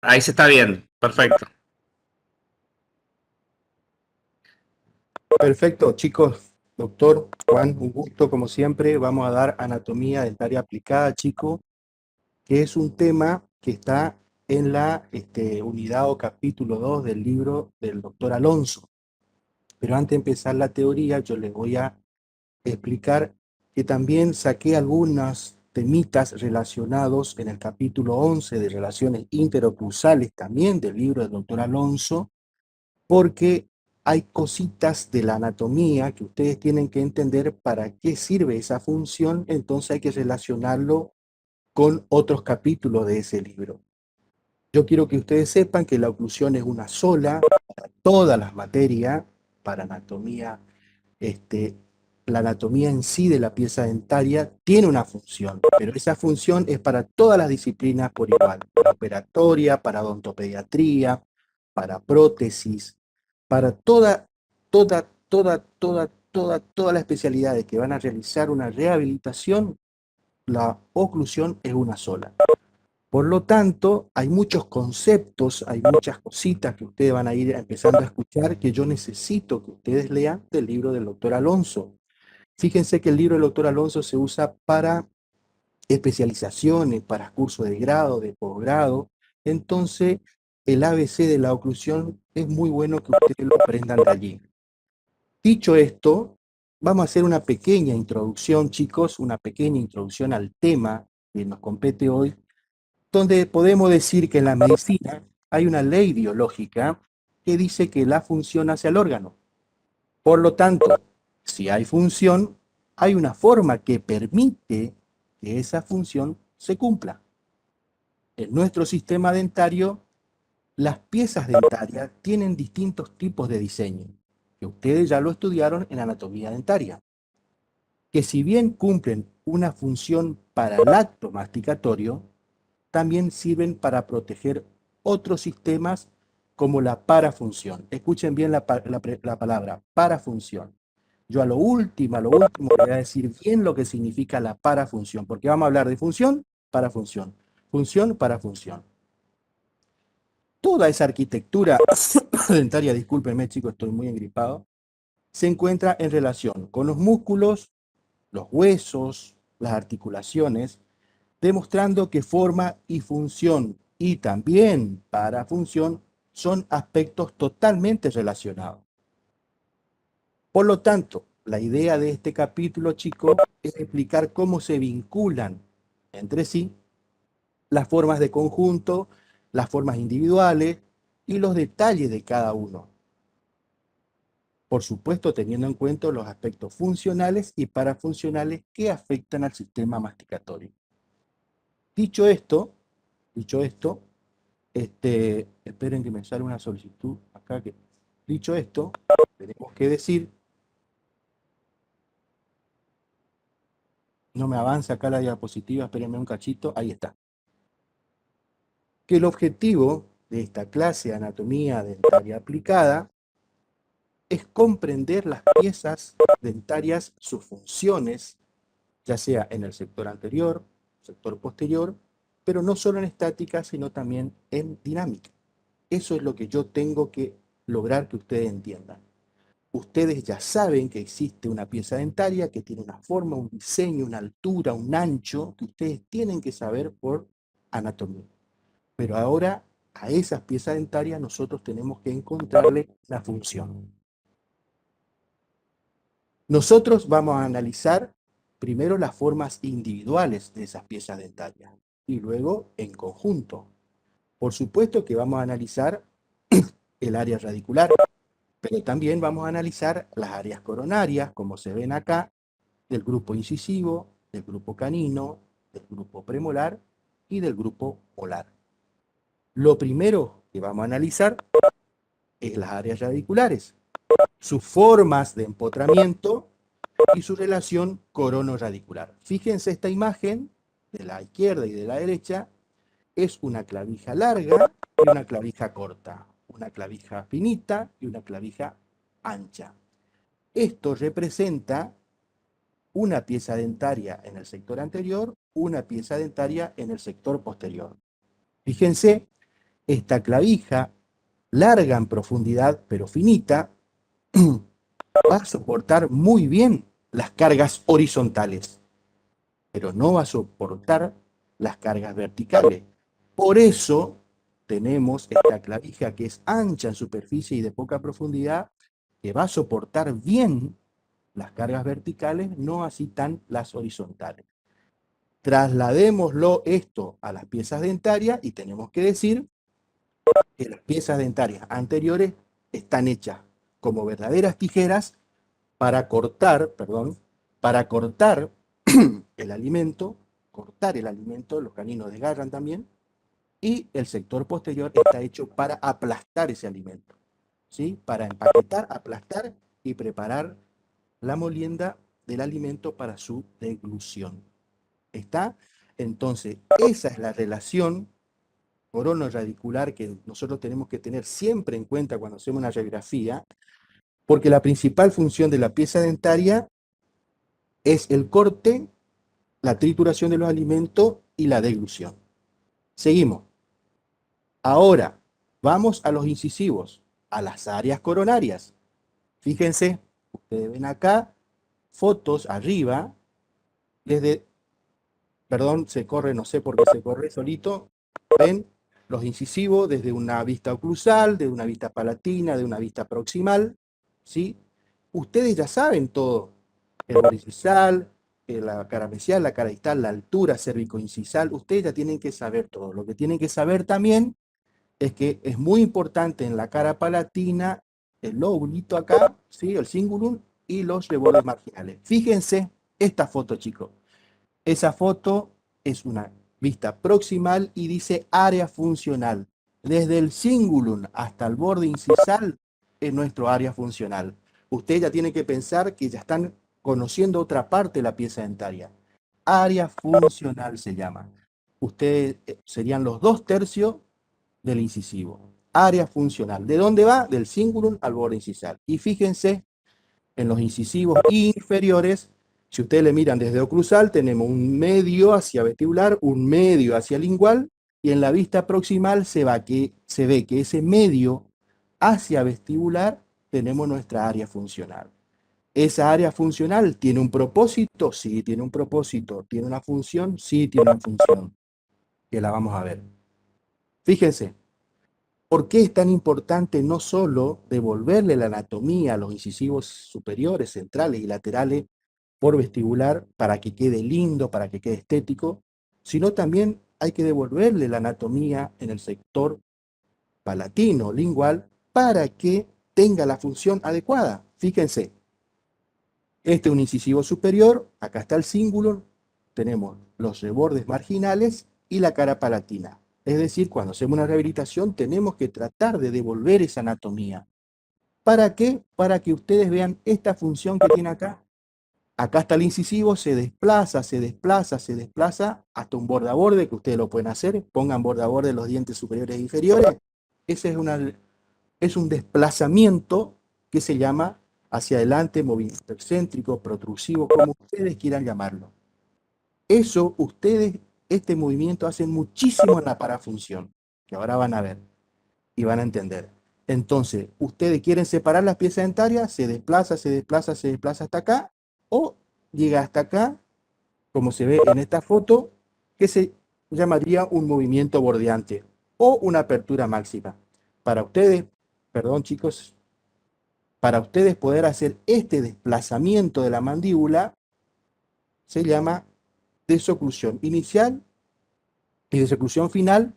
Ahí se está bien, perfecto. Perfecto, chicos. Doctor Juan, un gusto como siempre. Vamos a dar anatomía dentaria aplicada, chico, que es un tema que está en la unidad o capítulo 2 del libro del doctor Alonso. Pero antes de empezar la teoría, yo les voy a explicar que también saqué algunos temitas relacionados en el capítulo 11 de relaciones interoclusales, también del libro del doctor Alonso, porque hay cositas de la anatomía que ustedes tienen que entender para qué sirve esa función, entonces hay que relacionarlo con otros capítulos de ese libro. Yo quiero que ustedes sepan que la oclusión es una sola para todas las materias, para anatomía, la anatomía en sí de la pieza dentaria tiene una función, pero esa función es para todas las disciplinas por igual, para operatoria, para odontopediatría, para prótesis, para todas las especialidades que van a realizar una rehabilitación, la oclusión es una sola. Por lo tanto, hay muchos conceptos, hay muchas cositas que ustedes van a ir empezando a escuchar que yo necesito que ustedes lean del libro del doctor Alonso. Fíjense que el libro del doctor Alonso se usa para especializaciones, para cursos de grado, de posgrado. Entonces, el ABC de la oclusión es muy bueno que ustedes lo aprendan de allí. Dicho esto, vamos a hacer una pequeña introducción, chicos, una pequeña introducción al tema que nos compete hoy, donde podemos decir que en la medicina hay una ley biológica que dice que la función hace al órgano. Por lo tanto, si hay función, hay una forma que permite que esa función se cumpla. En nuestro sistema dentario, las piezas dentarias tienen distintos tipos de diseño, que ustedes ya lo estudiaron en anatomía dentaria, que si bien cumplen una función para el acto masticatorio, también sirven para proteger otros sistemas como la parafunción. Escuchen bien la palabra, parafunción. Yo a lo último, le voy a decir bien lo que significa la parafunción, porque vamos a hablar de función, parafunción, función, parafunción. Toda esa arquitectura dentaria, discúlpenme chicos, estoy muy engripado, se encuentra en relación con los músculos, los huesos, las articulaciones, demostrando que forma y función y también parafunción son aspectos totalmente relacionados. Por lo tanto, la idea de este capítulo, chicos, es explicar cómo se vinculan entre sí las formas de conjunto, las formas individuales y los detalles de cada uno. Por supuesto, teniendo en cuenta los aspectos funcionales y parafuncionales que afectan al sistema masticatorio. Dicho esto, dicho esto, esperen que me sale una solicitud acá. Dicho esto, tenemos que decir, no me avanza acá la diapositiva, espérenme un cachito, ahí está. Que el objetivo de esta clase de anatomía dentaria aplicada es comprender las piezas dentarias, sus funciones, ya sea en el sector anterior, sector posterior, pero no solo en estática, sino también en dinámica. Eso es lo que yo tengo que lograr que ustedes entiendan. Ustedes ya saben que existe una pieza dentaria que tiene una forma, un diseño, una altura, un ancho, que ustedes tienen que saber por anatomía. Pero ahora a esas piezas dentarias nosotros tenemos que encontrarle la función. Nosotros vamos a analizar primero las formas individuales de esas piezas dentarias y luego en conjunto. Por supuesto que vamos a analizar el área radicular, pero también vamos a analizar las áreas coronarias, como se ven acá, del grupo incisivo, del grupo canino, del grupo premolar y del grupo molar. Lo primero que vamos a analizar es las áreas radiculares, sus formas de empotramiento y su relación corono-radicular. Fíjense esta imagen de la izquierda y de la derecha, es una clavija larga y una clavija corta, una clavija finita y una clavija ancha. Esto representa una pieza dentaria en el sector anterior, una pieza dentaria en el sector posterior. Fíjense esta clavija, larga en profundidad, pero finita, va a soportar muy bien las cargas horizontales, pero no va a soportar las cargas verticales. Por eso tenemos esta clavija que es ancha en superficie y de poca profundidad, que va a soportar bien las cargas verticales, no así tan las horizontales. Trasladémoslo esto a las piezas dentarias y tenemos que decir que las piezas dentarias anteriores están hechas como verdaderas tijeras para cortar el alimento, los caninos desgarran también, y el sector posterior está hecho para aplastar ese alimento, ¿sí? Para empaquetar, aplastar y preparar la molienda del alimento para su deglución. ¿Está? Entonces, esa es la relación corono-radicular que nosotros tenemos que tener siempre en cuenta cuando hacemos una radiografía, porque la principal función de la pieza dentaria es el corte, la trituración de los alimentos y la deglución. Seguimos. Ahora, vamos a los incisivos, a las áreas coronarias. Fíjense, ustedes ven acá fotos arriba, desde, perdón, se corre, no sé por qué se corre solito, ven los incisivos desde una vista oclusal, de una vista palatina, de una vista proximal, ¿sí? Ustedes ya saben todo, el borde la cara mesial, la cara distal, la altura cervicoincisal, ustedes ya tienen que saber todo. Lo que tienen que saber también es que es muy importante en la cara palatina el lóbulito acá, ¿sí? El cingulum y los rebordes marginales. Fíjense esta foto, chicos. Esa foto es una vista proximal y dice área funcional. Desde el cingulum hasta el borde incisal es nuestro área funcional. Ustedes ya tienen que pensar que ya están conociendo otra parte de la pieza dentaria. Área funcional se llama. Ustedes serían los 2/3 del incisivo. Área funcional. ¿De dónde va? Del cingulum al borde incisal. Y fíjense en los incisivos inferiores, si ustedes le miran desde oclusal, tenemos un medio hacia vestibular, un medio hacia lingual, y en la vista proximal se ve que ese medio hacia vestibular tenemos nuestra área funcional. ¿Esa área funcional tiene un propósito? Sí, tiene un propósito. ¿Tiene una función? Sí, tiene una función, que la vamos a ver. Fíjense, ¿por qué es tan importante no solo devolverle la anatomía a los incisivos superiores, centrales y laterales por vestibular para que quede lindo, para que quede estético, sino también hay que devolverle la anatomía en el sector palatino, lingual, para que tenga la función adecuada? Fíjense, este es un incisivo superior, acá está el cíngulo, tenemos los rebordes marginales y la cara palatina. Es decir, cuando hacemos una rehabilitación tenemos que tratar de devolver esa anatomía. ¿Para qué? Para que ustedes vean esta función que tiene acá. Acá está el incisivo, se desplaza, se desplaza, se desplaza hasta un borde a borde, que ustedes lo pueden hacer. Pongan borde a borde los dientes superiores e inferiores. Ese es un desplazamiento que se llama hacia adelante, movimiento excéntrico, protrusivo, como ustedes quieran llamarlo. Eso ustedes, este movimiento hacen muchísimo en la parafunción, que ahora van a ver y van a entender. Entonces, ustedes quieren separar las piezas dentarias, se desplaza, se desplaza, se desplaza hasta acá, o llega hasta acá, como se ve en esta foto, que se llamaría un movimiento bordeante o una apertura máxima. Para ustedes, perdón chicos, para ustedes poder hacer este desplazamiento de la mandíbula, se llama desoclusión inicial y desoclusión final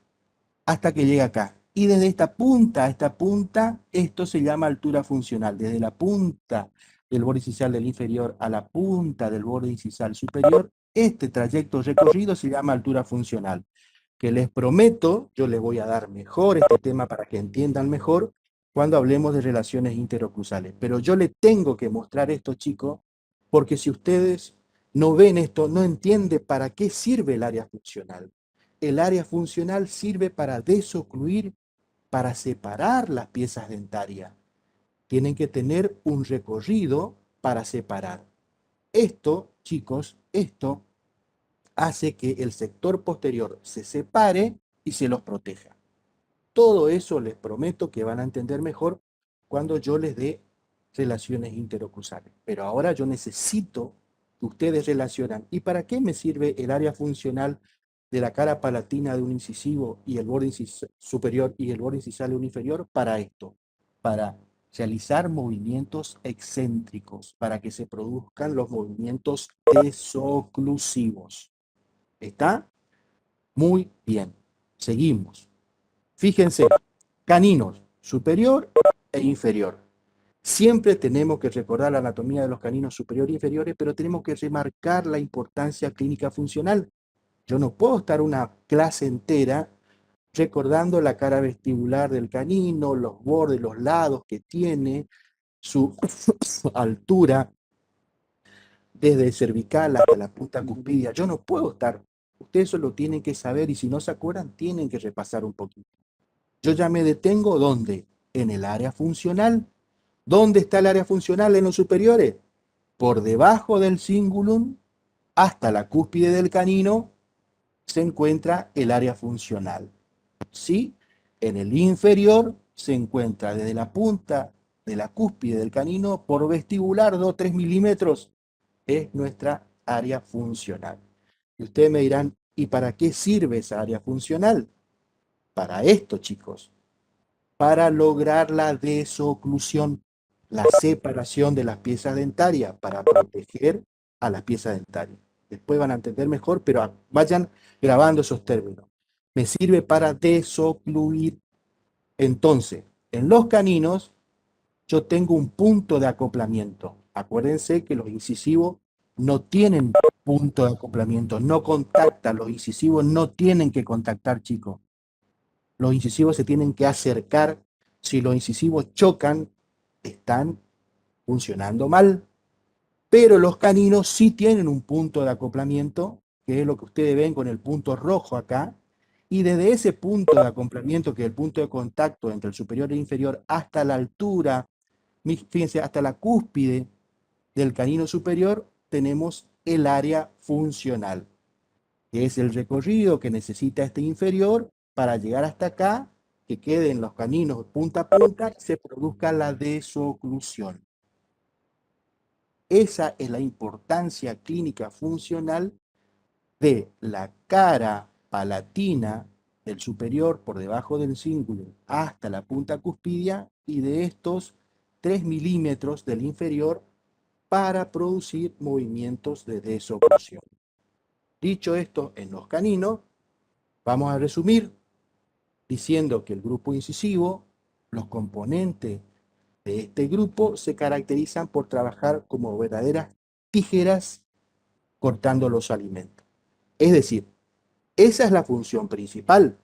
hasta que llega acá. Y desde esta punta a esta punta, esto se llama altura funcional. Desde la punta del borde incisal del inferior a la punta del borde incisal superior, este trayecto recorrido se llama altura funcional. Que les prometo, yo les voy a dar mejor este tema para que entiendan mejor cuando hablemos de relaciones interoclusales. Pero yo les tengo que mostrar esto, chicos, porque si ustedes no ven esto, no entienden para qué sirve el área funcional. El área funcional sirve para desocluir, para separar las piezas dentarias. Tienen que tener un recorrido para separar. Esto, chicos, esto hace que el sector posterior se separe y se los proteja. Todo eso les prometo que van a entender mejor cuando yo les dé relaciones interoclusales. Pero ahora yo necesito que ustedes relacionan. ¿Y para qué me sirve el área funcional de la cara palatina de un incisivo y el borde superior y el borde incisal de un inferior? Para esto, para realizar movimientos excéntricos, para que se produzcan los movimientos desoclusivos. ¿Está? Muy bien. Seguimos. Fíjense, caninos superior e inferior. Siempre tenemos que recordar la anatomía de los caninos superiores e inferiores, pero tenemos que remarcar la importancia clínica funcional. Yo no puedo estar una clase entera recordando la cara vestibular del canino, los bordes, los lados que tiene, su altura desde el cervical hasta la punta cuspidia. Yo no puedo estar. Ustedes eso lo tienen que saber y si no se acuerdan, tienen que repasar un poquito. Yo ya me detengo, ¿dónde? En el área funcional. ¿Dónde está el área funcional en los superiores? Por debajo del cingulum hasta la cúspide del canino se encuentra el área funcional. ¿Sí? En el inferior se encuentra desde la punta de la cúspide del canino por vestibular 2-3 milímetros. Es nuestra área funcional. Y ustedes me dirán, ¿y para qué sirve esa área funcional? Para esto, chicos, para lograr la desoclusión, la separación de las piezas dentarias, para proteger a las piezas dentarias. Después van a entender mejor, pero vayan grabando esos términos. Me sirve para desocluir. Entonces, en los caninos, yo tengo un punto de acoplamiento. Acuérdense que los incisivos no tienen punto de acoplamiento, no contactan. Los incisivos no tienen que contactar, chicos. Los incisivos se tienen que acercar. Si los incisivos chocan, están funcionando mal. Pero los caninos sí tienen un punto de acoplamiento, que es lo que ustedes ven con el punto rojo acá. Y desde ese punto de acoplamiento, que es el punto de contacto entre el superior e inferior, hasta la altura, fíjense, hasta la cúspide del canino superior, tenemos el área funcional, que es el recorrido que necesita este inferior para llegar hasta acá, que queden los caninos punta a punta y se produzca la desoclusión. Esa es la importancia clínica funcional de la cara palatina del superior por debajo del cíngulo hasta la punta cuspidia y de estos 3 milímetros del inferior para producir movimientos de desoclusión. Dicho esto, en los caninos, vamos a resumir diciendo que el grupo incisivo, los componentes de este grupo se caracterizan por trabajar como verdaderas tijeras cortando los alimentos. Es decir, esa es la función principal,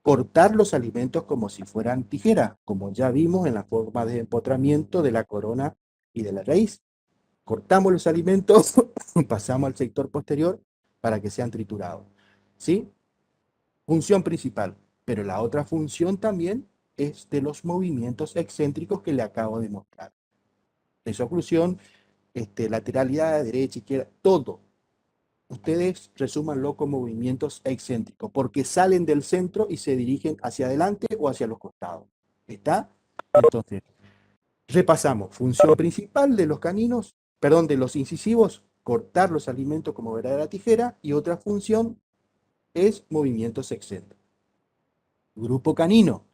cortar los alimentos como si fueran tijeras, como ya vimos en la forma de empotramiento de la corona y de la raíz. Cortamos los alimentos, pasamos al sector posterior para que sean triturados. ¿Sí? Función principal. Pero la otra función también es de los movimientos excéntricos que le acabo de mostrar. Desoclusión, lateralidad, derecha, izquierda, todo. Ustedes resúmanlo con movimientos excéntricos, porque salen del centro y se dirigen hacia adelante o hacia los costados. ¿Está? Entonces, repasamos. Función principal de los caninos, perdón, de los incisivos, cortar los alimentos como verdadera tijera, y otra función es movimientos excéntricos. Grupo canino.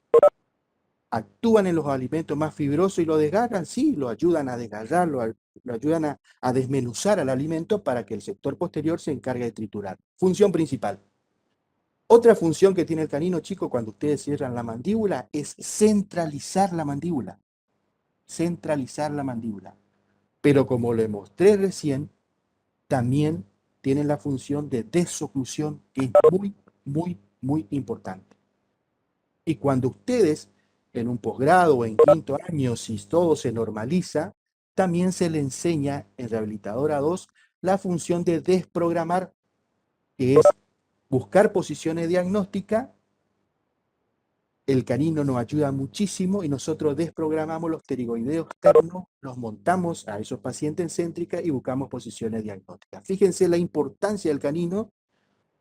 Actúan en los alimentos más fibrosos y lo desgarran, sí, lo ayudan a desgarrar, lo ayudan a desmenuzar al alimento para que el sector posterior se encargue de triturar. Función principal. Otra función que tiene el canino, chicos, cuando ustedes cierran la mandíbula, es centralizar la mandíbula. Centralizar la mandíbula. Pero como le mostré recién, también tienen la función de desoclusión, que es muy, muy, muy importante. Y cuando ustedes, en un posgrado o en quinto año, si todo se normaliza, también se le enseña en Rehabilitadora 2 la función de desprogramar, que es buscar posiciones diagnósticas. El canino nos ayuda muchísimo y nosotros desprogramamos los pterigoideos externos, los montamos a esos pacientes céntricas y buscamos posiciones diagnósticas. Fíjense la importancia del canino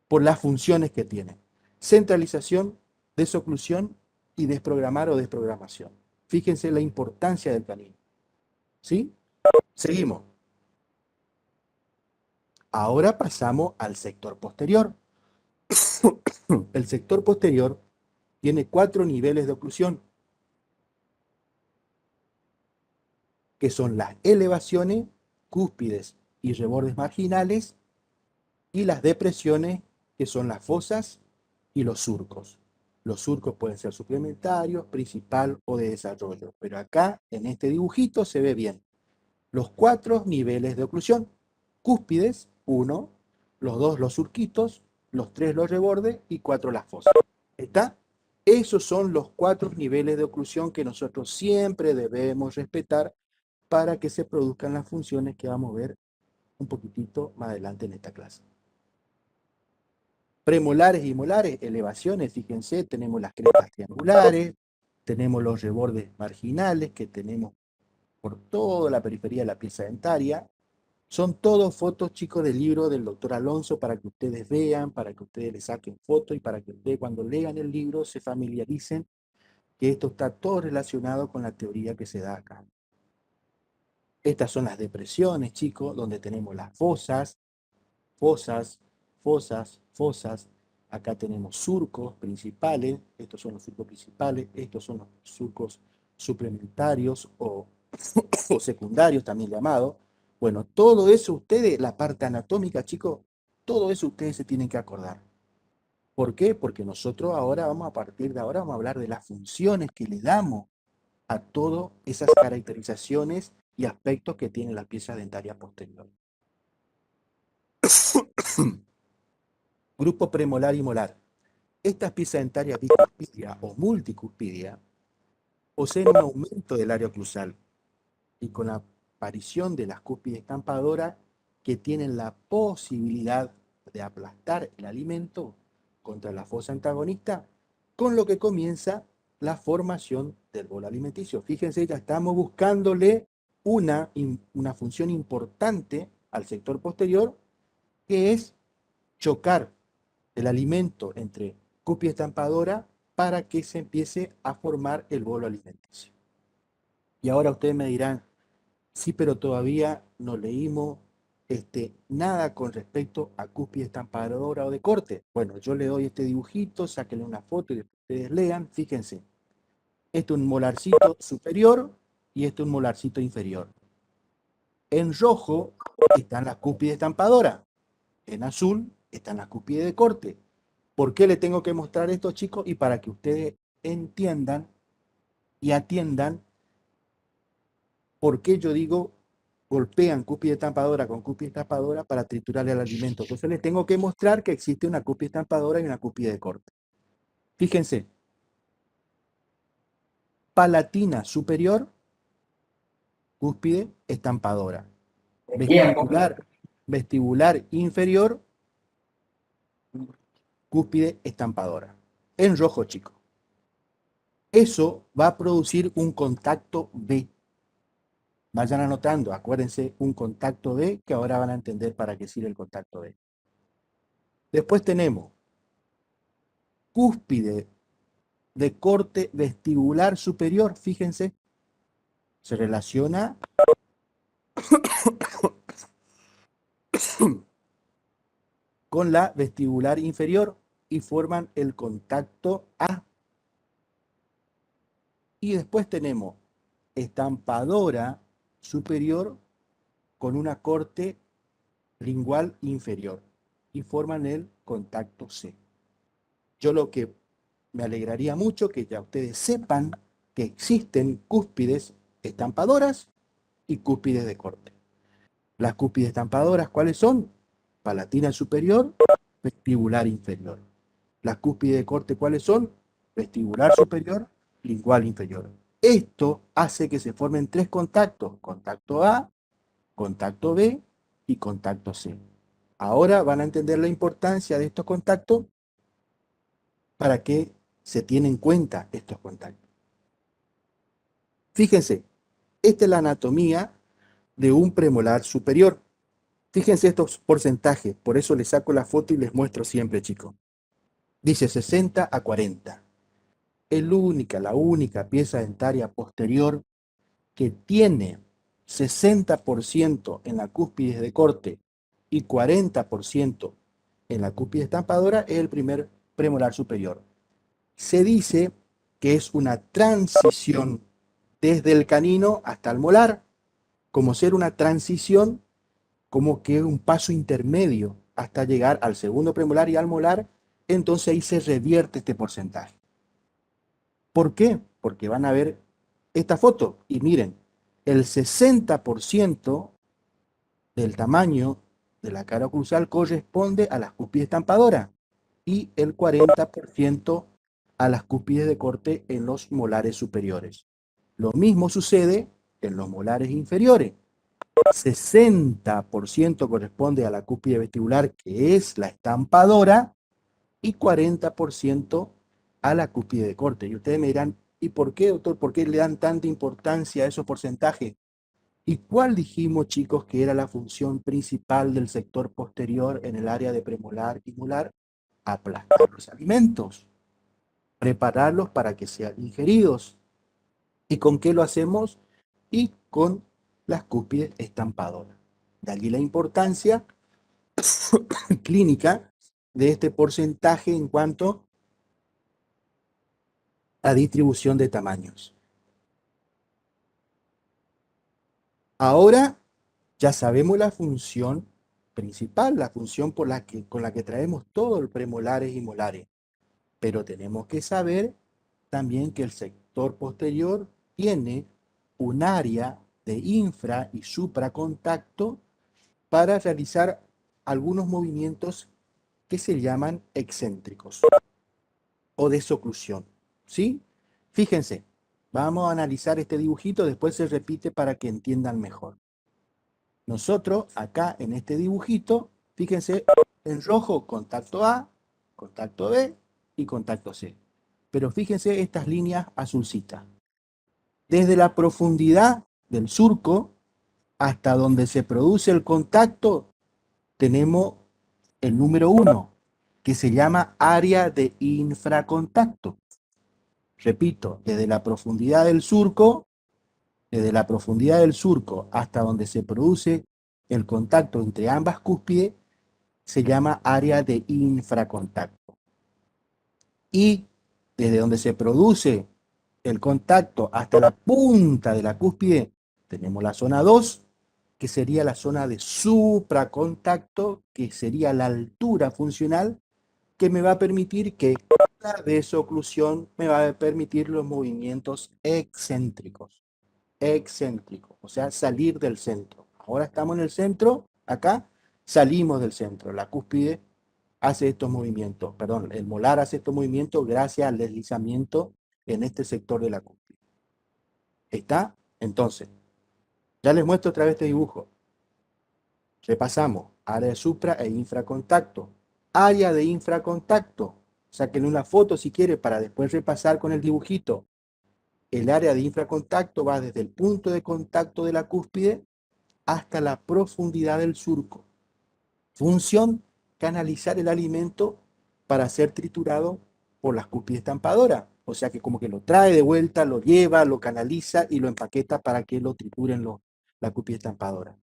por las funciones que tiene. Centralización, desoclusión y desprogramar o desprogramación. Fíjense la importancia del canino. ¿Sí? Seguimos. Ahora pasamos al sector posterior. El sector posterior tiene 4 niveles de oclusión, que son las elevaciones, cúspides y rebordes marginales, y las depresiones, que son las fosas y los surcos. Los surcos pueden ser suplementarios, principal o de desarrollo, pero acá en este dibujito se ve bien los 4 niveles de oclusión. Cúspides, 1, los 2 los surquitos, los 3 los rebordes y 4 las fosas. ¿Está? Esos son los 4 niveles de oclusión que nosotros siempre debemos respetar para que se produzcan las funciones que vamos a ver un poquitito más adelante en esta clase. Premolares y molares, elevaciones, fíjense, tenemos las crestas triangulares, tenemos los rebordes marginales que tenemos por toda la periferia de la pieza dentaria. Son todos fotos, chicos, del libro del doctor Alonso para que ustedes vean, para que ustedes le saquen fotos y para que ustedes cuando lean el libro se familiaricen que esto está todo relacionado con la teoría que se da acá. Estas son las depresiones, chicos, donde tenemos las fosas, fosas, fosas, fosas. Acá tenemos surcos principales, estos son los surcos principales, estos son los surcos suplementarios o secundarios también llamados. Bueno, todo eso ustedes, la parte anatómica, chicos, todo eso ustedes se tienen que acordar. ¿Por qué? Porque nosotros ahora a partir de ahora vamos a hablar de las funciones que le damos a todas esas caracterizaciones y aspectos que tiene la pieza dentaria posterior. Grupo premolar y molar. Estas piezas dentarias bicuspidia o multicuspidia poseen un aumento del área oclusal y con la aparición de las cúspides estampadoras que tienen la posibilidad de aplastar el alimento contra la fosa antagonista, con lo que comienza la formación del bolo alimenticio. Fíjense, ya estamos buscándole una función importante al sector posterior, que es chocar el alimento entre cúspide estampadora para que se empiece a formar el bolo alimenticio. Y ahora ustedes me dirán, sí, pero todavía no leímos nada con respecto a cúspide estampadora o de corte. Bueno, yo le doy este dibujito, sáquenle una foto y ustedes lean. Fíjense, este es un molarcito superior y este es un molarcito inferior. En rojo están las cúspides estampadoras. En azul están las cúspides de corte. ¿Por qué le tengo que mostrar esto, chicos? Y para que ustedes entiendan y atiendan por qué yo digo golpean cúspide estampadora con cúspide estampadora para triturar el alimento. Entonces les tengo que mostrar que existe una cúspide estampadora y una cúspide de corte. Fíjense, palatina superior, cúspide estampadora. Vestibular inferior, cúspide estampadora. En rojo, chicos. Eso va a producir un contacto B. Vayan anotando, acuérdense, un contacto B, que ahora van a entender para qué sirve el contacto B. Después tenemos cúspide de corte vestibular superior, fíjense, se relaciona con la vestibular inferior y forman el contacto A. Y después tenemos estampadora superior con una corte lingual inferior y forman el contacto C. Yo lo que me alegraría mucho que ya ustedes sepan que existen cúspides estampadoras y cúspides de corte. Las cúspides estampadoras, ¿cuáles son? Palatina superior, vestibular inferior. Las cúspides de corte, ¿cuáles son? Vestibular superior, lingual inferior. Esto hace que se formen 3 contactos: contacto A, contacto B y contacto C. Ahora van a entender la importancia de estos contactos para que se tienen en cuenta estos contactos. Fíjense, esta es la anatomía de un premolar superior. Fíjense estos porcentajes, por eso les saco la foto y les muestro siempre, chicos. Dice 60 a 40. la única pieza dentaria posterior que tiene 60% en la cúspide de corte y 40% en la cúspide estampadora es el primer premolar superior. Se dice que es una transición desde el canino hasta el molar, como ser una transición, como que un paso intermedio hasta llegar al segundo premolar y al molar, entonces ahí se revierte este porcentaje. ¿Por qué? Porque van a ver esta foto y miren, el 60% del tamaño de la cara oclusal corresponde a las cúspides estampadoras y el 40% a las cúspides de corte en los molares superiores. Lo mismo sucede en los molares inferiores. 60% corresponde a la cúspide vestibular, que es la estampadora, y 40% a la cúspide de corte. Y ustedes me dirán, ¿y por qué, doctor? ¿Por qué le dan tanta importancia a esos porcentajes? ¿Y cuál dijimos, chicos, que era la función principal del sector posterior en el área de premolar y molar? Aplastar los alimentos, prepararlos para que sean ingeridos. ¿Y con qué lo hacemos? Y con las cúspides estampadoras. De allí la importancia clínica de este porcentaje en cuanto a distribución de tamaños. Ahora ya sabemos la función principal, la función con la que traemos todo el premolares y molares, pero tenemos que saber también que el sector posterior tiene un área de infra y supracontacto para realizar algunos movimientos que se llaman excéntricos o de oclusión. ¿Sí? Fíjense, vamos a analizar este dibujito, después se repite para que entiendan mejor. Nosotros acá en este dibujito, fíjense, en rojo contacto A, contacto B y contacto C. Pero fíjense estas líneas azulcitas. Desde la profundidad del surco hasta donde se produce el contacto, tenemos el número 1, que se llama área de infracontacto. Repito, desde la profundidad del surco hasta donde se produce el contacto entre ambas cúspides, se llama área de infracontacto. Y desde donde se produce el contacto hasta la punta de la cúspide, tenemos la zona 2, que sería la zona de supracontacto, que sería la altura funcional, que me va a permitir que la desoclusión me va a permitir los movimientos excéntricos. Excéntrico, o sea, salir del centro. Ahora estamos en el centro, acá salimos del centro. La cúspide hace estos movimientos, perdón, el molar hace estos movimientos gracias al deslizamiento en este sector de la cúspide. ¿Está? Entonces, ya les muestro otra vez este dibujo. Repasamos, área de supra e infracontacto. Área de infracontacto. Saquen una foto si quiere para después repasar con el dibujito. El área de infracontacto va desde el punto de contacto de la cúspide hasta la profundidad del surco. Función, canalizar el alimento para ser triturado por las cúspides estampadoras. O sea que como que lo trae de vuelta, lo lleva, lo canaliza y lo empaqueta para que lo trituren la cúspide estampadora.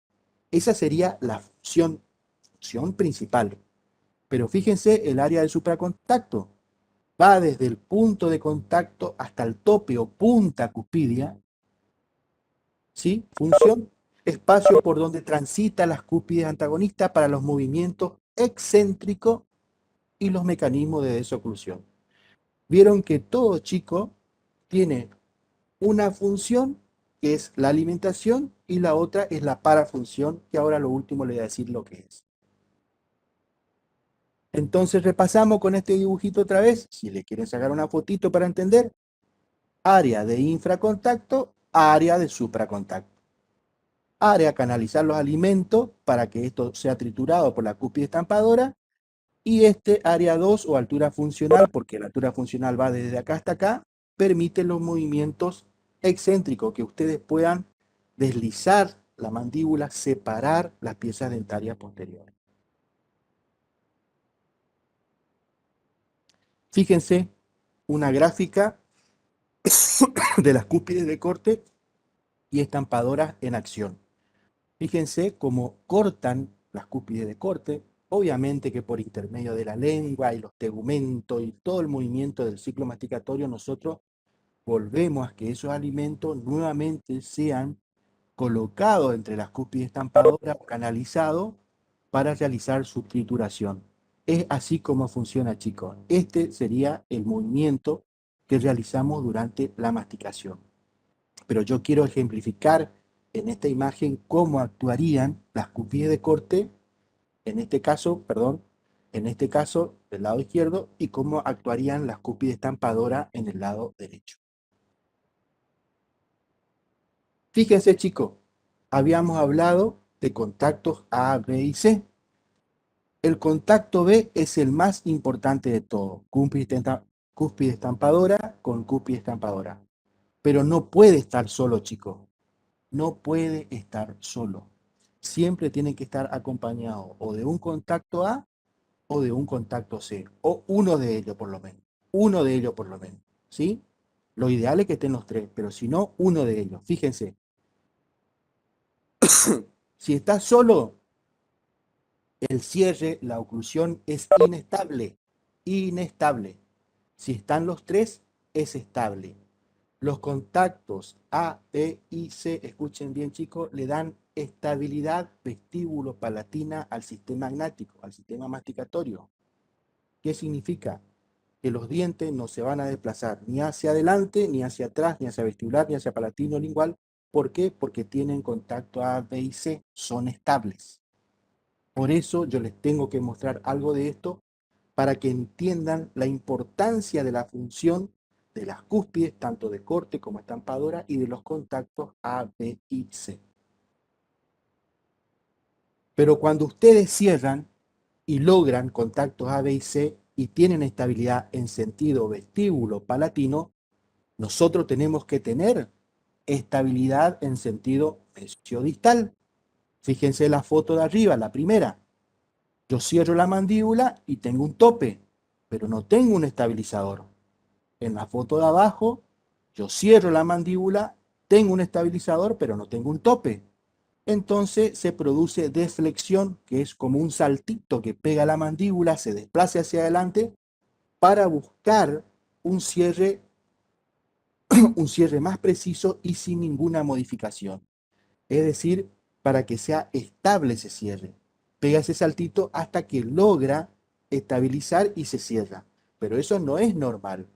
Esa sería la función principal. Pero fíjense el área de supracontacto. Va desde el punto de contacto hasta el tope o punta cuspidia. ¿Sí? Función, espacio por donde transita las cúspides antagonistas para los movimientos excéntricos y los mecanismos de desoclusión. Vieron que todo chico tiene una función que es la alimentación y la otra es la parafunción, que ahora lo último le voy a decir lo que es. Entonces repasamos con este dibujito otra vez, si le quieren sacar una fotito para entender, área de infracontacto, área de supracontacto. Área, canalizar los alimentos para que esto sea triturado por la cúspide estampadora, y este área 2 o altura funcional, porque la altura funcional va desde acá hasta acá, permite los movimientos excéntricos, que ustedes puedan deslizar la mandíbula, separar las piezas dentarias posteriores. Fíjense una gráfica de las cúspides de corte y estampadoras en acción. Fíjense cómo cortan las cúspides de corte, obviamente que por intermedio de la lengua y los tegumentos y todo el movimiento del ciclo masticatorio nosotros volvemos a que esos alimentos nuevamente sean colocados entre las cúspides estampadoras, canalizados para realizar su trituración. Es así como funciona, chicos. Este sería el movimiento que realizamos durante la masticación. Pero yo quiero ejemplificar en esta imagen cómo actuarían las cúspides de corte, en este caso, perdón, en este caso del lado izquierdo, y cómo actuarían las cúspides estampadoras en el lado derecho. Fíjense, chicos, habíamos hablado de contactos A, B y C. El contacto B es el más importante de todo, cúspide estampadora con cúspide estampadora. Pero no puede estar solo, chicos. No puede estar solo. Siempre tiene que estar acompañado o de un contacto A o de un contacto C, o uno de ellos por lo menos. Uno de ellos por lo menos. ¿Sí? Lo ideal es que estén los tres, pero si no, uno de ellos. Fíjense, si está solo, el cierre, la oclusión es inestable. Inestable. Si están los tres, es estable. Los contactos A, B y C, escuchen bien chicos, le dan estabilidad vestíbulo-palatina al sistema agnático, al sistema masticatorio. ¿Qué significa? Que los dientes no se van a desplazar ni hacia adelante, ni hacia atrás, ni hacia vestibular, ni hacia palatino lingual. ¿Por qué? Porque tienen contacto A, B y C, son estables. Por eso yo les tengo que mostrar algo de esto para que entiendan la importancia de la función de las cúspides, tanto de corte como estampadora, y de los contactos A, B y C. Pero cuando ustedes cierran y logran contactos A, B y C y tienen estabilidad en sentido vestíbulo palatino, nosotros tenemos que tener estabilidad en sentido mesiodistal. Fíjense la foto de arriba, la primera. Yo cierro la mandíbula y tengo un tope, pero no tengo un estabilizador. En la foto de abajo, yo cierro la mandíbula, tengo un estabilizador, pero no tengo un tope. Entonces se produce deflexión, que es como un saltito que pega la mandíbula, se desplaza hacia adelante para buscar un cierre, un cierre más preciso y sin ninguna modificación. Es decir, para que sea estable ese cierre. Pega ese saltito hasta que logra estabilizar y se cierra. Pero eso no es normal.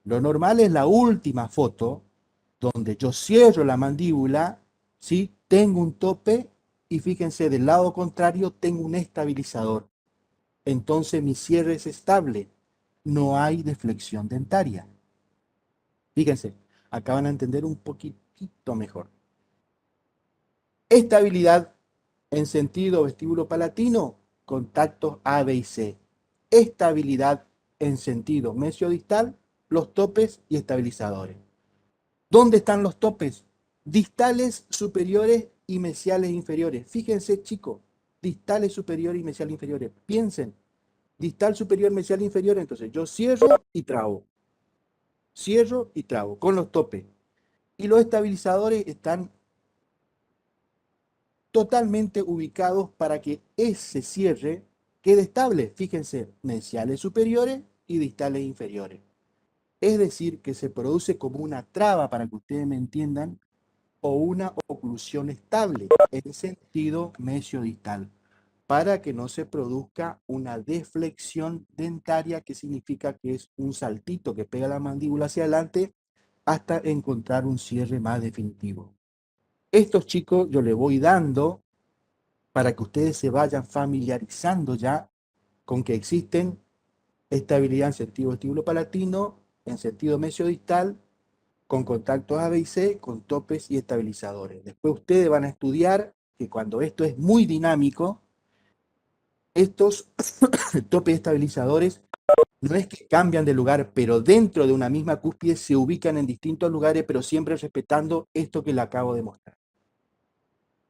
Lo normal es la última foto, donde yo cierro la mandíbula, ¿sí? Tengo un tope y fíjense, del lado contrario tengo un estabilizador. Entonces mi cierre es estable. No hay deflexión dentaria. Fíjense, acá van a entender un poquitito mejor. Estabilidad en sentido vestíbulo-palatino, contactos A, B y C. Estabilidad en sentido mesiodistal, los topes y estabilizadores. ¿Dónde están los topes? Distales superiores y mesiales inferiores. Fíjense, chicos, distales superiores y mesiales inferiores. Piensen, distal superior, mesial inferior, entonces yo cierro y trabo. Cierro y trabo con los topes. Y los estabilizadores están totalmente ubicados para que ese cierre quede estable. Fíjense, mesiales superiores y distales inferiores. Es decir, que se produce como una traba, para que ustedes me entiendan, o una oclusión estable en sentido mesiodistal, para que no se produzca una deflexión dentaria, que significa que es un saltito que pega la mandíbula hacia adelante hasta encontrar un cierre más definitivo. Estos chicos yo les voy dando para que ustedes se vayan familiarizando ya con que existen estabilidad en sentido vestíbulo-palatino, en sentido mesiodistal, con contactos A, B y C, con topes y estabilizadores. Después ustedes van a estudiar que cuando esto es muy dinámico, estos topes y estabilizadores no es que cambian de lugar, pero dentro de una misma cúspide se ubican en distintos lugares, pero siempre respetando esto que le acabo de mostrar.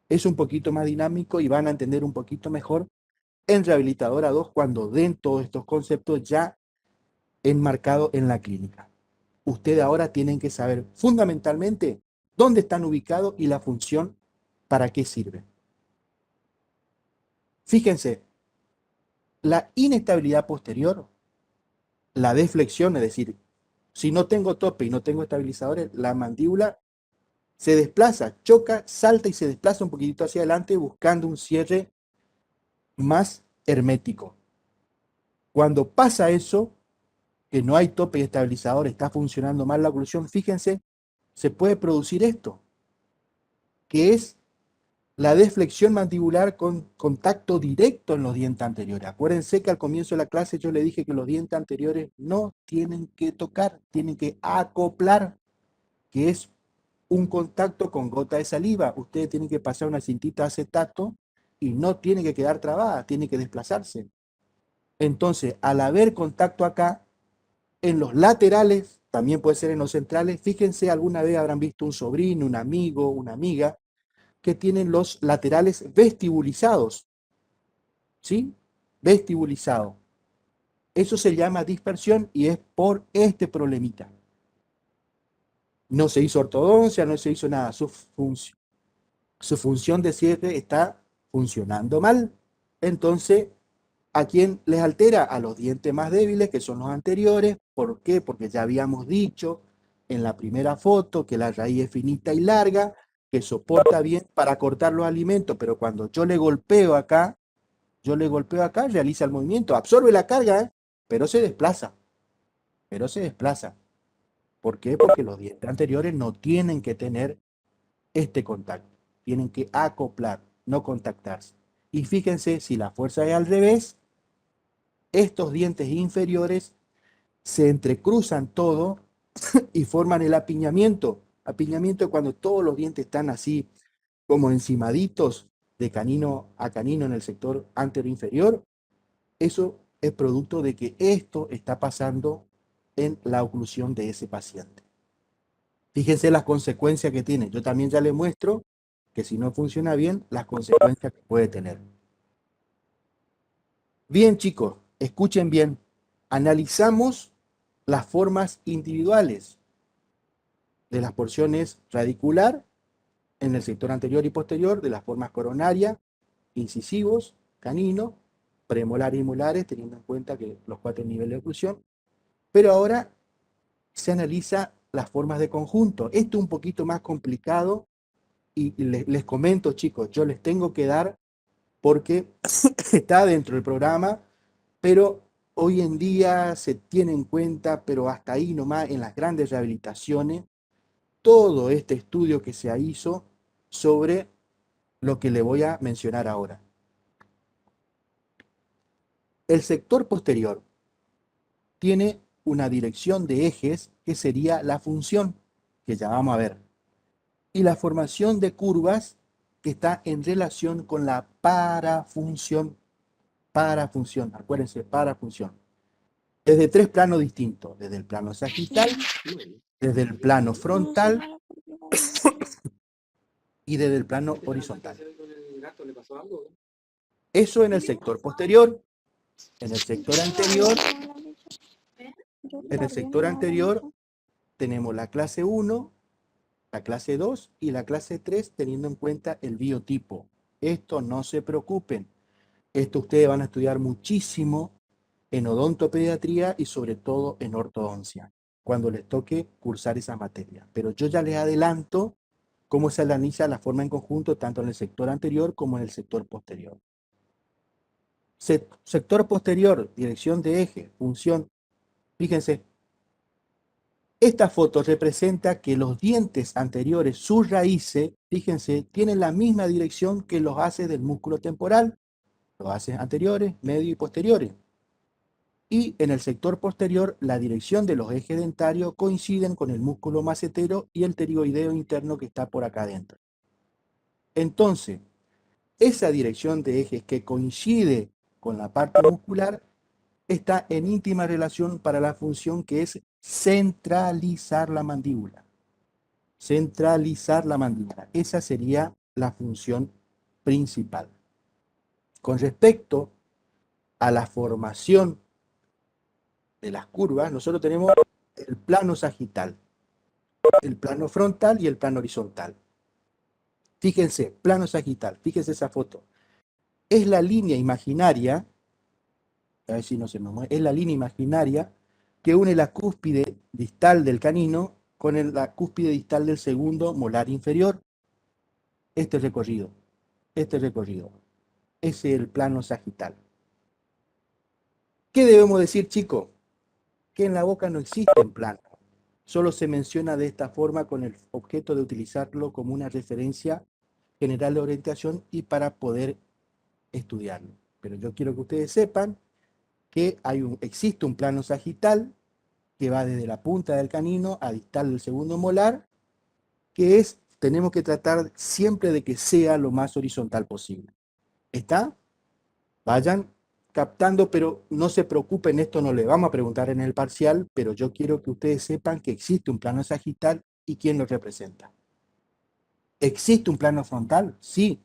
Es un poquito más dinámico y van a entender un poquito mejor en Rehabilitadora 2 cuando den todos estos conceptos ya enmarcados en la clínica. ustedes ahora tienen que saber fundamentalmente dónde están ubicados y la función para qué sirve. Fíjense, la inestabilidad posterior, la deflexión, es decir, si no tengo tope y no tengo estabilizadores, la mandíbula se desplaza, choca, salta y se desplaza un poquitito hacia adelante buscando un cierre más hermético. Cuando pasa eso, que no hay tope y estabilizador, está funcionando mal la oclusión, fíjense, se puede producir esto, que es la deflexión mandibular con contacto directo en los dientes anteriores. Acuérdense que al comienzo de la clase yo le dije que los dientes anteriores no tienen que tocar, tienen que acoplar, que es un contacto con gota de saliva. Ustedes tienen que pasar una cintita de acetato y no tiene que quedar trabada, tiene que desplazarse. Entonces, al haber contacto acá, en los laterales, también puede ser en los centrales, fíjense, alguna vez habrán visto un sobrino, un amigo, una amiga, que tienen los laterales vestibulizados, ¿sí? Vestibulizado. Eso se llama dispersión y es por este problemita. No se hizo ortodoncia, no se hizo nada. Su función de cierre está funcionando mal. Entonces, ¿a quién les altera? A los dientes más débiles, que son los anteriores. ¿Por qué? Porque ya habíamos dicho en la primera foto que la raíz es finita y larga, que soporta bien para cortar los alimentos, pero cuando yo le golpeo acá, realiza el movimiento, absorbe la carga, pero se desplaza. ¿Por qué? Porque los dientes anteriores no tienen que tener este contacto, tienen que acoplar, no contactarse. Y fíjense, si la fuerza es al revés, estos dientes inferiores se entrecruzan todo y forman el apiñamiento. Apiñamiento es cuando todos los dientes están así como encimaditos de canino a canino en el sector anteroinferior. Eso es producto de que esto está pasando en la oclusión de ese paciente. Fíjense las consecuencias que tiene. Yo también ya les muestro que si no funciona bien, las consecuencias que puede tener. Bien, chicos, escuchen bien. Analizamos las formas individuales de las porciones radicular en el sector anterior y posterior, de las formas coronaria, incisivos, canino, premolares y molares, teniendo en cuenta que los 4 niveles de oclusión. Pero ahora se analiza las formas de conjunto. Esto es un poquito más complicado y les comento, chicos, yo les tengo que dar porque está dentro del programa, pero hoy en día se tiene en cuenta, pero hasta ahí nomás en las grandes rehabilitaciones, todo este estudio que se hizo sobre lo que le voy a mencionar ahora. El sector posterior tiene una dirección de ejes que sería la función, que ya vamos a ver, y la formación de curvas que está en relación con la parafunción. Parafunción, acuérdense, parafunción. Desde 3 planos distintos, desde el plano sagital, desde el plano frontal y desde el plano horizontal. Eso en el sector posterior. En el sector anterior tenemos la clase 1, la clase 2 y la clase 3, teniendo en cuenta el biotipo. Esto no se preocupen. Esto ustedes van a estudiar muchísimo en odontopediatría y sobre todo en ortodoncia, cuando les toque cursar esa materia. Pero yo ya les adelanto cómo se analiza la forma en conjunto tanto en el sector anterior como en el sector posterior. Sector posterior, dirección de eje, función. Fíjense, esta foto representa que los dientes anteriores, sus raíces, fíjense, tienen la misma dirección que los haces del músculo temporal, los haces anteriores, medio y posteriores. Y en el sector posterior, la dirección de los ejes dentarios coinciden con el músculo macetero y el pterigoideo interno que está por acá adentro. Entonces, esa dirección de ejes que coincide con la parte muscular está en íntima relación para la función que es centralizar la mandíbula. Centralizar la mandíbula. Esa sería la función principal. Con respecto a la formación de las curvas, nosotros tenemos el plano sagital, el plano frontal y el plano horizontal. Fíjense, plano sagital, fíjense esa foto. Es la línea imaginaria, a ver si no se me mueve, es la línea imaginaria que une la cúspide distal del canino con la cúspide distal del segundo molar inferior. Este recorrido, este recorrido. Ese es el plano sagital. ¿Qué debemos decir, chicos? Que en la boca no existen planos. Solo se menciona de esta forma con el objeto de utilizarlo como una referencia general de orientación y para poder estudiarlo. Pero yo quiero que ustedes sepan que existe un plano sagital que va desde la punta del canino a distal del segundo molar, que tenemos que tratar siempre de que sea lo más horizontal posible. ¿Está? Vayan captando, pero no se preocupen, esto no le vamos a preguntar en el parcial, pero yo quiero que ustedes sepan que existe un plano sagital y quién lo representa. ¿Existe un plano frontal? Sí,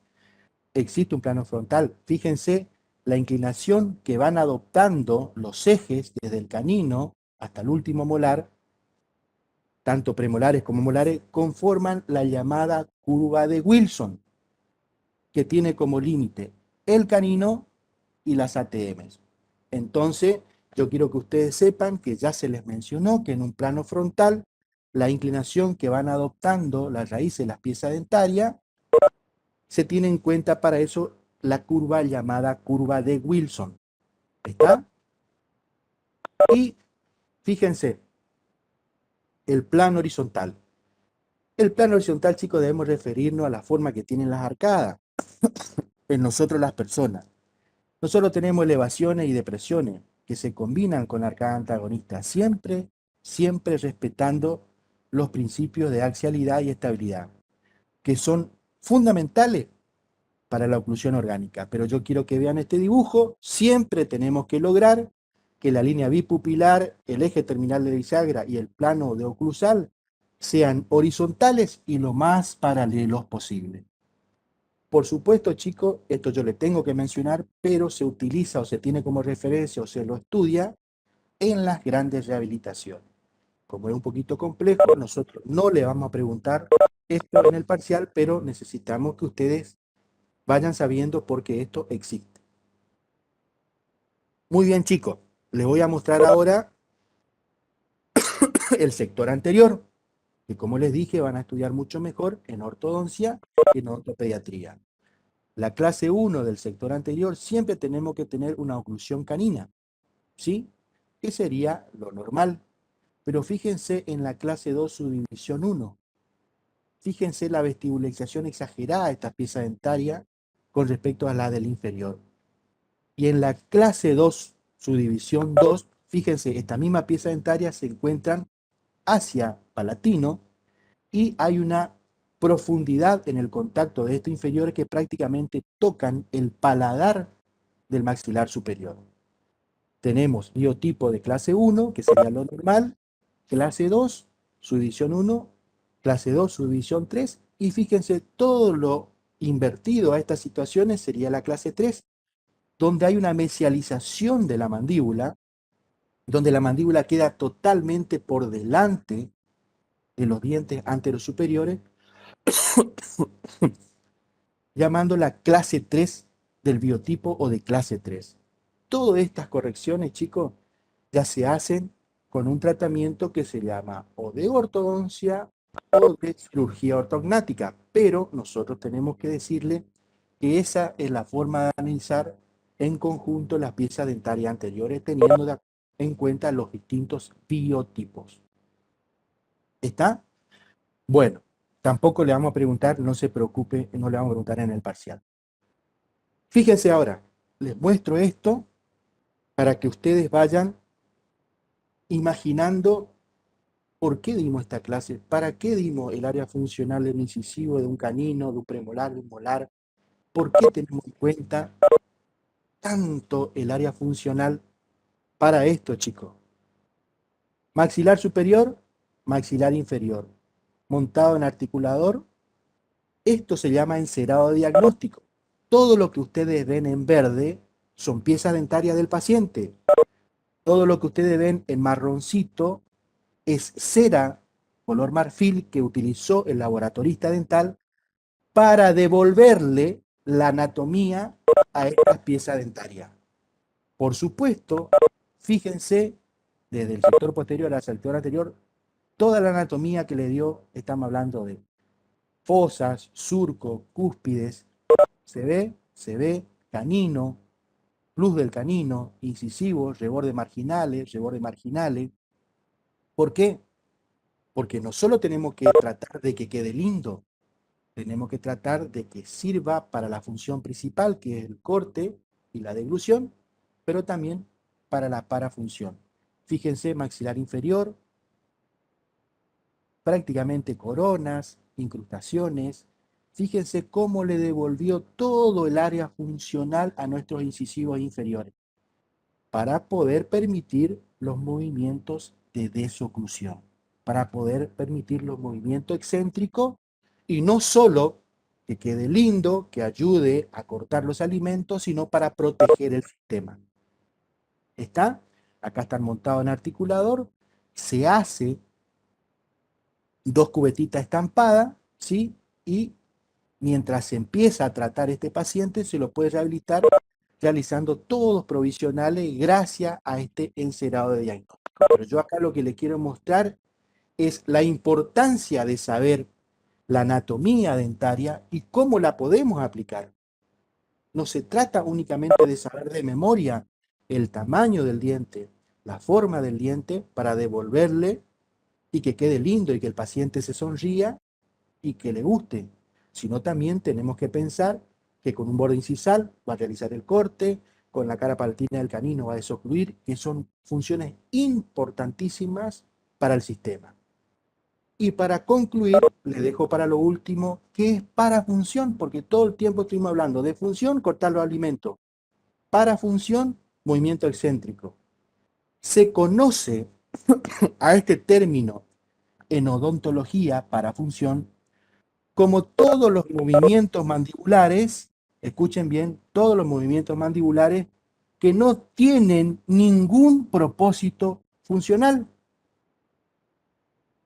existe un plano frontal. Fíjense la inclinación que van adoptando los ejes desde el canino hasta el último molar, tanto premolares como molares, conforman la llamada curva de Wilson, que tiene como límite el canino y las ATMs. Entonces, yo quiero que ustedes sepan que ya se les mencionó que en un plano frontal, la inclinación que van adoptando las raíces de las piezas dentarias, se tiene en cuenta para eso la curva llamada curva de Wilson. ¿Está? Y fíjense, el plano horizontal. El plano horizontal, chicos, debemos referirnos a la forma que tienen las arcadas en nosotros las personas. Nosotros tenemos elevaciones y depresiones que se combinan con arcada antagonista, siempre, siempre respetando los principios de axialidad y estabilidad, que son fundamentales para la oclusión orgánica. Pero yo quiero que vean este dibujo, siempre tenemos que lograr que la línea bipupilar, el eje terminal de bisagra y el plano de oclusal sean horizontales y lo más paralelos posible. Por supuesto, chicos, esto yo le tengo que mencionar, pero se utiliza o se tiene como referencia o se lo estudia en las grandes rehabilitaciones. Como es un poquito complejo, nosotros no le vamos a preguntar esto en el parcial, pero necesitamos que ustedes vayan sabiendo por qué esto existe. Muy bien, chicos, les voy a mostrar ahora el sector anterior, que como les dije van a estudiar mucho mejor en ortodoncia que en ortopediatría. La clase 1 del sector anterior siempre tenemos que tener una oclusión canina, ¿sí? Que sería lo normal. Pero fíjense en la clase 2 subdivisión 1. Fíjense la vestibulización exagerada de esta pieza dentaria con respecto a la del inferior. Y en la clase 2 subdivisión 2, fíjense, esta misma pieza dentaria se encuentran hacia palatino y hay una profundidad en el contacto de estos inferiores que prácticamente tocan el paladar del maxilar superior. Tenemos biotipo de clase 1, que sería lo normal, clase 2, subdivisión 1, clase 2, subdivisión 3, y fíjense, todo lo invertido a estas situaciones sería la clase 3, donde hay una mesialización de la mandíbula, donde la mandíbula queda totalmente por delante de los dientes anterosuperiores, llamando la clase 3 del biotipo o de clase 3. Todas estas correcciones, chicos, ya se hacen con un tratamiento que se llama o de ortodoncia o de cirugía ortognática, pero nosotros tenemos que decirle que esa es la forma de analizar en conjunto las piezas dentarias anteriores, teniendo en cuenta los distintos biotipos. ¿Está? Bueno, tampoco le vamos a preguntar, no se preocupe, no le vamos a preguntar en el parcial. Fíjense ahora, les muestro esto para que ustedes vayan imaginando por qué dimos esta clase, para qué dimos el área funcional de un incisivo, de un canino, de un premolar, de un molar, por qué tenemos en cuenta tanto el área funcional para esto, chicos. Maxilar superior, maxilar inferior, montado en articulador, esto se llama encerado diagnóstico. Todo lo que ustedes ven en verde son piezas dentarias del paciente. Todo lo que ustedes ven en marroncito es cera color marfil que utilizó el laboratorista dental para devolverle la anatomía a estas piezas dentarias. Por supuesto, fíjense, desde el sector posterior al sector anterior, toda la anatomía que le dio, estamos hablando de fosas, surcos, cúspides, se ve, canino, luz del canino, incisivos, rebordes marginales. ¿Por qué? Porque no solo tenemos que tratar de que quede lindo, tenemos que tratar de que sirva para la función principal, que es el corte y la deglución, pero también para la parafunción. Fíjense, maxilar inferior, prácticamente coronas, incrustaciones. Fíjense cómo le devolvió todo el área funcional a nuestros incisivos inferiores para poder permitir los movimientos de desoclusión, para poder permitir los movimientos excéntricos y no solo que quede lindo, que ayude a cortar los alimentos, sino para proteger el sistema. ¿Está? Acá están montados en articulador, se hace 2 cubetitas estampadas, ¿sí? Y mientras se empieza a tratar este paciente, se lo puede rehabilitar realizando todos provisionales gracias a este encerado de diagnóstico. Pero yo acá lo que le quiero mostrar es la importancia de saber la anatomía dentaria y cómo la podemos aplicar. No se trata únicamente de saber de memoria el tamaño del diente, la forma del diente para devolverle y que quede lindo y que el paciente se sonría y que le guste, sino también tenemos que pensar que con un borde incisal va a realizar el corte, con la cara palatina del canino va a desocluir, que son funciones importantísimas para el sistema. Y para concluir, le dejo para lo último, ¿qué es parafunción? Porque todo el tiempo estuvimos hablando de función, cortar los alimentos. Parafunción, movimiento excéntrico. Se conoce a este término en odontología, parafunción, como todos los movimientos mandibulares, escuchen bien, todos los movimientos mandibulares que no tienen ningún propósito funcional.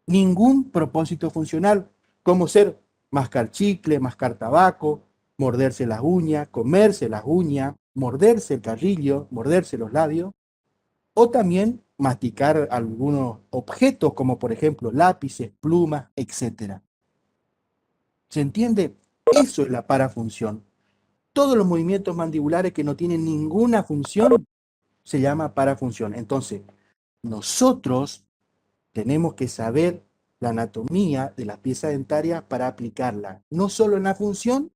Ningún propósito funcional, como ser mascar chicle, mascar tabaco, morderse las uñas, comerse las uñas, morderse el carrillo, morderse los labios, o también masticar algunos objetos como por ejemplo lápices, plumas, etc. ¿Se entiende? Eso es la parafunción. Todos los movimientos mandibulares que no tienen ninguna función se llama parafunción. Entonces, nosotros tenemos que saber la anatomía de las piezas dentarias para aplicarla, no solo en la función,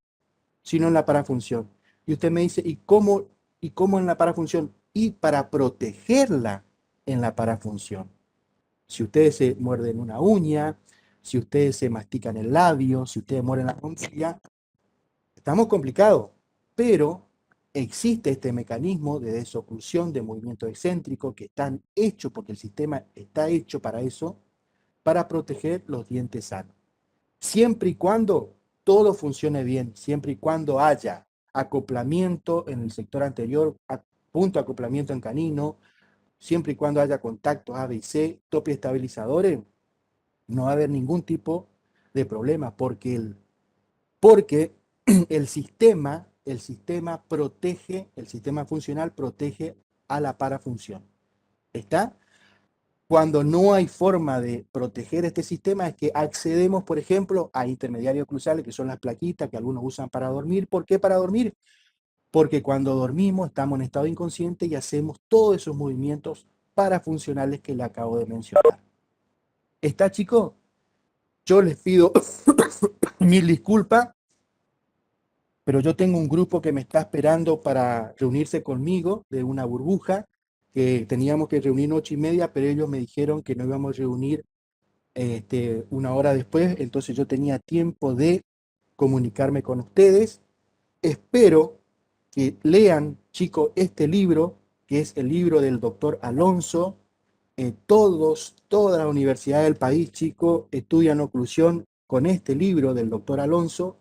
sino en la parafunción. Y usted me dice, y cómo en la parafunción? Y para protegerla en la parafunción. Si ustedes se muerden una uña, si ustedes se mastican el labio, si ustedes muerden la mejilla, estamos complicados, pero existe este mecanismo de desoclusión de movimientos excéntricos que están hechos, porque el sistema está hecho para eso, para proteger los dientes sanos. Siempre y cuando todo funcione bien, siempre y cuando haya acoplamiento en el sector anterior, punto de acoplamiento en canino, siempre y cuando haya contactos A, B y C, tope estabilizadores, no va a haber ningún tipo de problema, porque el sistema protege, el sistema funcional protege a la parafunción. ¿Está? Cuando no hay forma de proteger este sistema es que accedemos, por ejemplo, a intermediarios oclusales, que son las plaquitas que algunos usan para dormir. ¿Por qué para dormir? Porque cuando dormimos estamos en estado inconsciente y hacemos todos esos movimientos parafuncionales que le acabo de mencionar. ¿Está, chicos? Yo les pido mil disculpas, pero yo tengo un grupo que me está esperando para reunirse conmigo de una burbuja, que teníamos que reunir 8:30, pero ellos me dijeron que no íbamos a reunir una hora después, entonces yo tenía tiempo de comunicarme con ustedes. Espero que lean, chicos, este libro, que es el libro del doctor Alonso. Todas las universidades del país, chicos, estudian oclusión con este libro del doctor Alonso,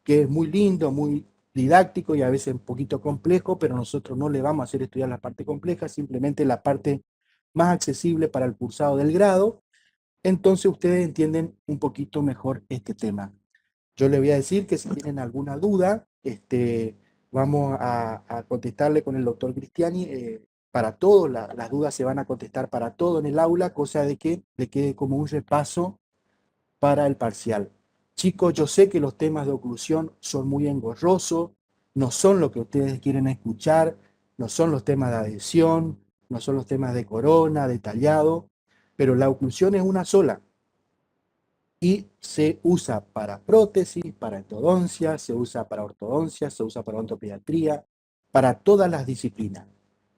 que es muy lindo, muy didáctico y a veces un poquito complejo, pero nosotros no le vamos a hacer estudiar la parte compleja, simplemente la parte más accesible para el cursado del grado. entonces ustedes entienden un poquito mejor este tema. Yo le voy a decir que si tienen alguna duda, vamos a contestarle con el doctor Cristiani. Para todos, las dudas se van a contestar para todo en el aula, cosa de que le quede como un repaso para el parcial. Chicos, yo sé que los temas de oclusión son muy engorrosos, no son lo que ustedes quieren escuchar, no son los temas de adhesión, no son los temas de corona, de tallado, pero la oclusión es una sola y se usa para prótesis, para endodoncia, se usa para ortodoncia, se usa para odontopediatría, para todas las disciplinas.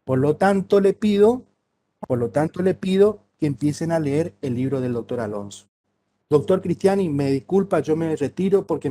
Por lo tanto, le pido que empiecen a leer el libro del doctor Alonso. Doctor Cristiani, me disculpa, yo me retiro porque